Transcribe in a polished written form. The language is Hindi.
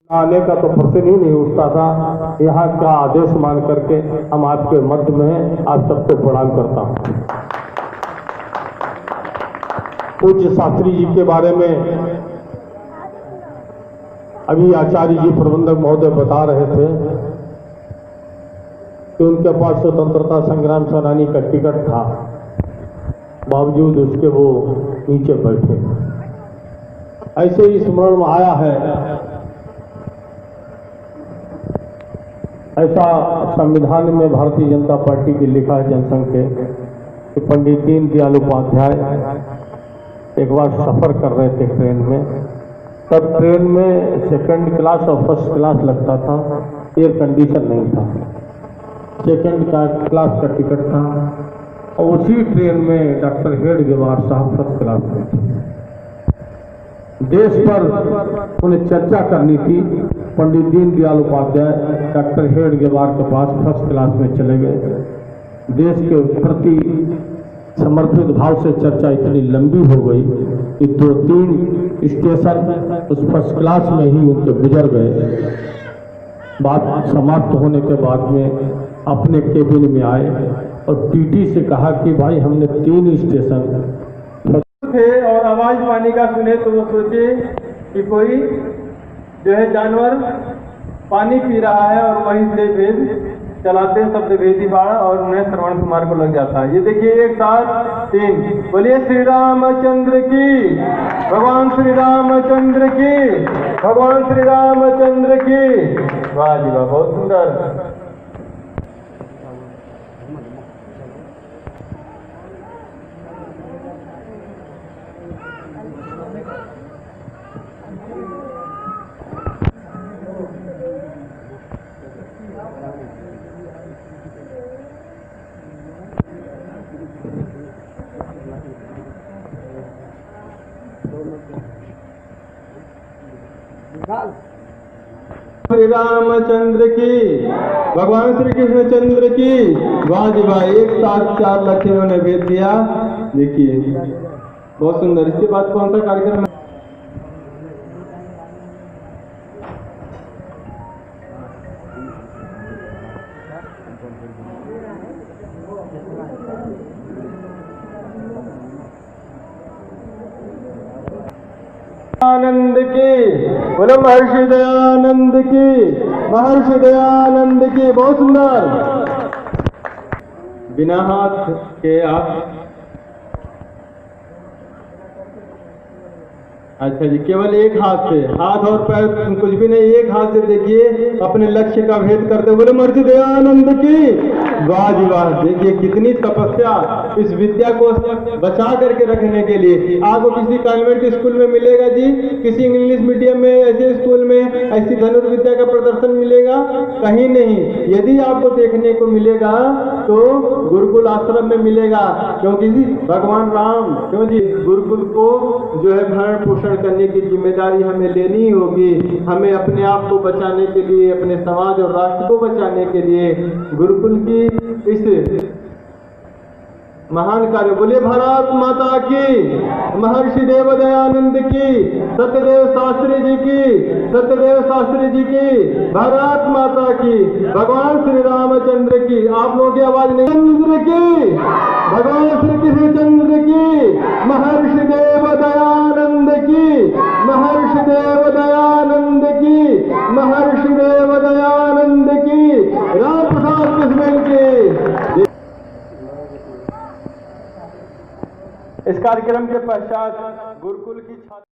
आने का तो प्रश्न ही नहीं उठता था। यहाँ का आदेश मान करके हम आपके मध्य में हैं, आप सबको प्रणाम करता हूँ। पूज्य शास्त्री जी के बारे में अभी आचार्य जी प्रबंधक महोदय बता रहे थे कि उनके पास स्वतंत्रता संग्राम सेनानी का टिकट था, बावजूद उसके वो नीचे बैठे। ऐसे ही स्मरण में आया है, ऐसा संविधान में भारतीय जनता पार्टी की लिखा है जनसंघ के कि पंडित दीनदयाल उपाध्याय एक बार सफर कर रहे थे ट्रेन में। तब ट्रेन में सेकंड क्लास और फर्स्ट क्लास लगता था, एयर कंडीशन नहीं था। सेकंड क्लास का टिकट था और उसी ट्रेन में डॉक्टर हेडगेवार साहब फर्स्ट क्लास में थे। देश पर उन्हें चर्चा करनी थी। पंडित दीनदयाल उपाध्याय डॉक्टर हेडगेवार के पास फर्स्ट क्लास में चले गए। देश के प्रति समर्पित भाव से चर्चा इतनी लंबी हो गई कि 2-3 स्टेशन उस फर्स्ट क्लास में ही उनके गुजर गए। बात समाप्त होने के बाद में अपने केबिन में आए और टीटी से कहा कि भाई हमने 3 स्टेशन थे और आवाज पानी का सुने तो वो सोचे कि कोई जो है जानवर पानी पी रहा है और वहीं से भेद चलाते शब्द भेदी बाण और उन्हें श्रवण कुमार को लग जाता है। ये देखिए 1 7 3 बोलिए श्री रामचंद्र की, भगवान श्री रामचंद्र की, भगवान श्री रामचंद्र की। वाह जी वाह, बहुत सुंदर। श्री रामचंद्र की, भगवान श्री कृष्ण चंद्र की। वाह जी वाह, 1 7 4 लक्ष्य इन्होंने भेज दिया। देखिए बहुत सुंदर। इसके बाद कौन सा कार्यक्रम? आनंद की, बोलो महर्षि दयानंद की, महर्षि दयानंद की। बहुत सुंदर। बिना हाथ के आप, अच्छा जी, केवल 1 हाथ से, हाथ और पैर कुछ भी नहीं, 1 हाथ से देखिए अपने लक्ष्य का भेद करते बोले महर्षि दयानंद की। वाह जी वाह, देखिए कितनी तपस्या इस विद्या को बचा करके रखने के लिए। आपको किसी कॉन्वेंट स्कूल में मिलेगा जी, किसी इंग्लिश मीडियम में ऐसे स्कूल में ऐसी धनुर्विद्या का प्रदर्शन मिलेगा? कहीं नहीं। यदि आपको देखने को मिलेगा तो गुरुकुल आश्रम में मिलेगा, क्योंकि भगवान राम, क्यों जी, गुरुकुल को जो है भरण पोषण करने की जिम्मेदारी हमें लेनी होगी। हमें अपने आप को बचाने के लिए, अपने समाज और राष्ट्र को बचाने के लिए गुरुकुल की इस महान कार्य। बोलिए भारत माता की, महर्षि देव दयानंद की, सत्यदेव शास्त्री जी की, सत्यदेव शास्त्री जी की, भारत माता की, भगवान श्री रामचंद्र की। आप लोगों की आवाज नहीं, चंद्र की, भगवान श्री कृष्णचंद्र की, महर्षि देव दयानंद की, महर्षि देव दयानंद की, महर्षि देव दयानंद की, राम प्रसाद कृष्ण की। इस कार्यक्रम के पश्चात गुरुकुल की छात्र